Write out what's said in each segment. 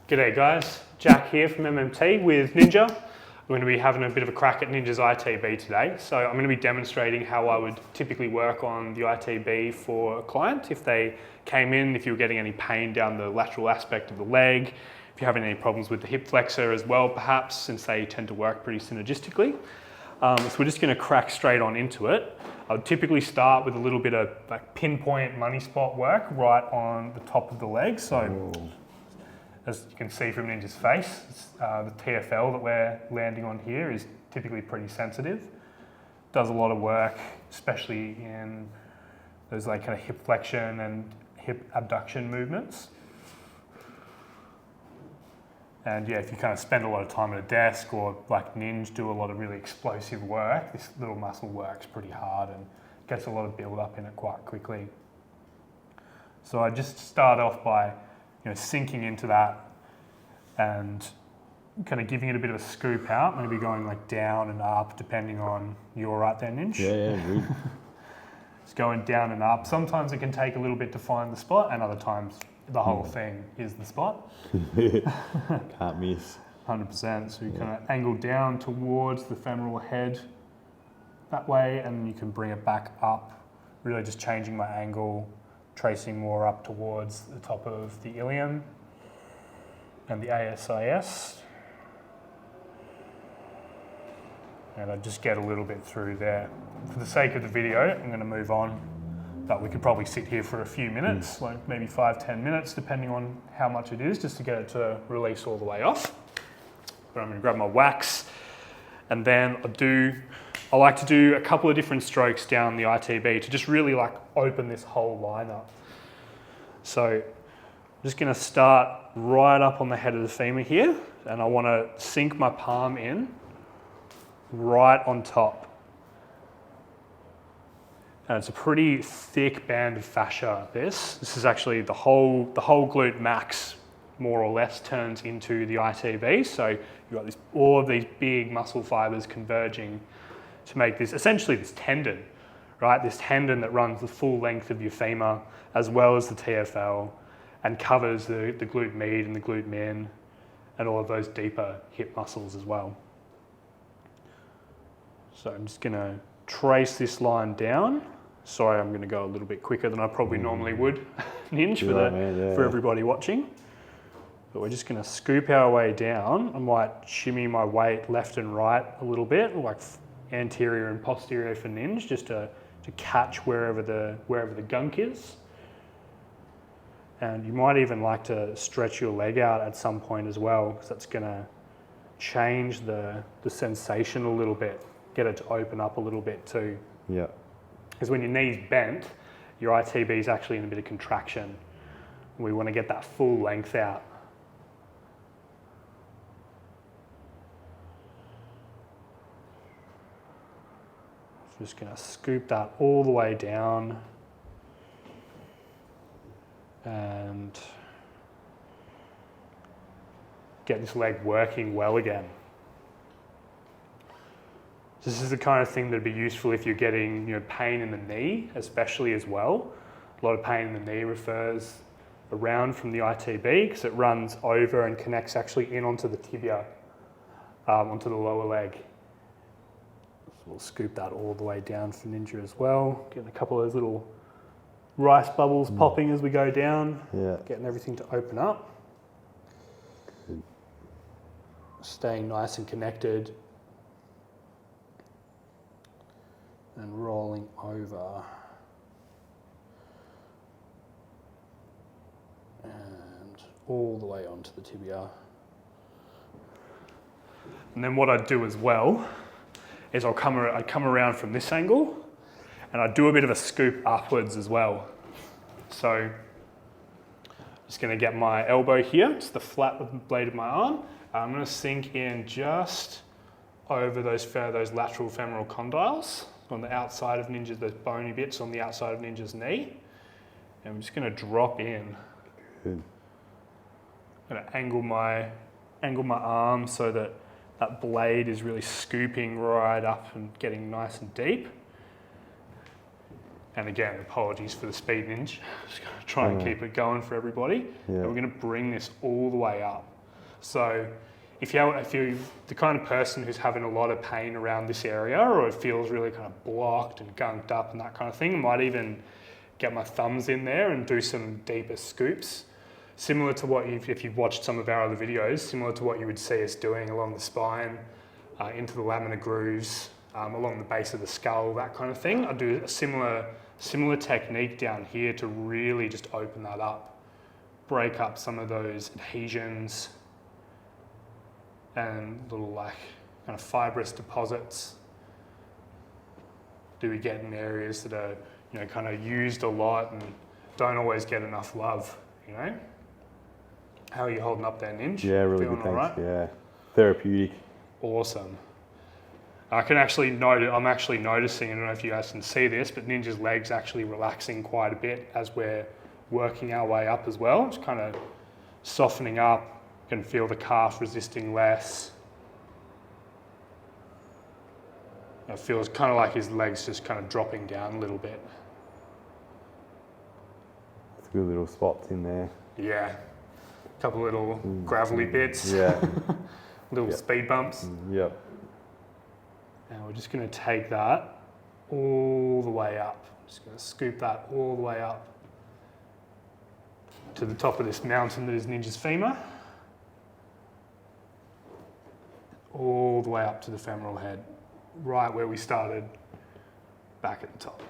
G'day guys, Jack here from MMT with Ninja. We're going to be having a bit of a crack at Ninja's ITB today. So I'm going to be demonstrating how I would typically work on the ITB for a client if they came in, if you were getting any pain down the lateral aspect of the leg, if you're having any problems with the hip flexor as well perhaps, since they tend to work pretty synergistically. So we're just going to crack straight on into it. I would typically start with a little bit of like pinpoint money spot work right on the top of the leg. So as you can see from Ninja's face, the TFL that we're landing on here is typically pretty sensitive. Does a lot of work, especially in those like kind of hip flexion and hip abduction movements. And yeah, if you kind of spend a lot of time at a desk or like Ninja do a lot of really explosive work, this little muscle works pretty hard and gets a lot of build up in it quite quickly. So I just start off by sinking into that and kind of giving it a bit of a scoop out, maybe going like down and up depending on you're right there, Ninja. Yeah, good. It's going down and up. Sometimes it can take a little bit to find the spot and other times the whole thing is the spot. Can't miss. 100%. So you kind of angle down towards the femoral head that way and you can bring it back up, really just changing my angle, tracing more up towards the top of the ilium and the ASIS. And I just get a little bit through there. For the sake of the video, I'm going to move on, but we could probably sit here for a few minutes, like maybe 5-10 minutes, depending on how much it is, just to get it to release all the way off. But I'm going to grab my wax, and then I like to do a couple of different strokes down the ITB to just really like open this whole line up. So I'm just going to start right up on the head of the femur here, and I want to sink my palm in right on top. And it's a pretty thick band of fascia, this is actually the whole glute max more or less turns into the ITB. So you've got all of these big muscle fibers converging to make this, essentially this tendon, right? This tendon that runs the full length of your femur as well as the TFL and covers the glute med and the glute min and all of those deeper hip muscles as well. So I'm just gonna trace this line down. Sorry, I'm going to go a little bit quicker than I probably normally would, Ninja, for everybody watching. But we're just going to scoop our way down. I might shimmy my weight left and right a little bit, like anterior and posterior for Ninja, just to catch wherever the gunk is. And you might even like to stretch your leg out at some point as well, because that's going to change the sensation a little bit, get it to open up a little bit too. Yeah. Because when your knee's bent, your ITB is actually in a bit of contraction. We want to get that full length out. So just going to scoop that all the way down and get this leg working well again. This is the kind of thing that'd be useful if you're getting pain in the knee, especially as well. A lot of pain in the knee refers around from the ITB because it runs over and connects actually in onto the tibia, onto the lower leg. So we'll scoop that all the way down for Ninja as well. Getting a couple of those little rice bubbles popping as we go down. Yeah. Getting everything to open up. Good. Staying nice and connected. And rolling over. And all the way onto the tibia. And then what I'd do as well is I'd come around from this angle and I'd do a bit of a scoop upwards as well. So I'm just going to get my elbow here, it's the flat of the blade of my arm. I'm going to sink in just over those lateral femoral condyles on the outside of Ninja's, those bony bits on the outside of Ninja's knee. And I'm just going to drop in. Good. I'm going to angle my arm so that that blade is really scooping right up and getting nice and deep. And again, apologies for the speed, Ninja. Just going to try and keep it going for everybody. Yeah. And we're going to bring this all the way up. So if you're the kind of person who's having a lot of pain around this area, or it feels really kind of blocked and gunked up and that kind of thing, I might even get my thumbs in there and do some deeper scoops. Similar to what if you've watched some of our other videos, similar to what you would see us doing along the spine, into the laminar grooves, along the base of the skull, that kind of thing. I do a similar technique down here to really just open that up, break up some of those adhesions and little like kind of fibrous deposits. Do we get in areas that are, you know, kind of used a lot and don't always get enough love, you know? How are you holding up there, Ninja? Yeah, really Feeling good, thanks. all right? Yeah, therapeutic. Awesome. I can actually notice, I'm actually noticing, I don't know if you guys can see this, but Ninja's leg's actually relaxing quite a bit as we're working our way up as well. Just kind of softening up, you can feel the calf resisting less. It feels kind of like his leg's just kind of dropping down a little bit. It's good little spots in there. Yeah, a couple little gravelly bits. Yeah. Little speed bumps. Yep. Now we're just going to take that all the way up. Just going to scoop that all the way up to the top of this mountain that is Ninja's femur. All the way up to the femoral head, right where we started, back at the top.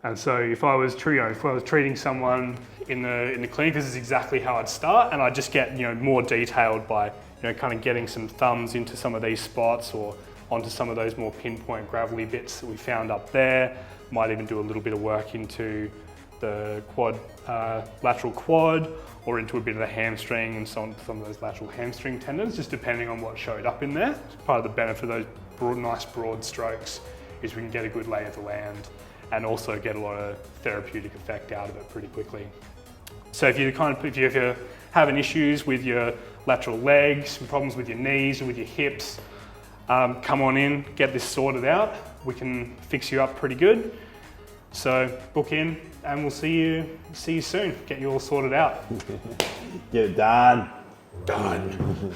And so if I was treating someone in the clinic, this is exactly how I'd start, and I'd just get, you know, more detailed by, you know, kind of getting some thumbs into some of these spots or onto some of those more pinpoint gravelly bits that we found up there. Might even do a little bit of work into the quad, lateral quad, or into a bit of the hamstring and some of those lateral hamstring tendons, just depending on what showed up in there. Part of the benefit of those nice broad strokes is we can get a good lay of the land and also get a lot of therapeutic effect out of it pretty quickly. So if you're having issues with your lateral legs, some problems with your knees or with your hips, come on in, get this sorted out. We can fix you up pretty good. So book in and we'll see you soon. Get you all sorted out. Get it done. Done.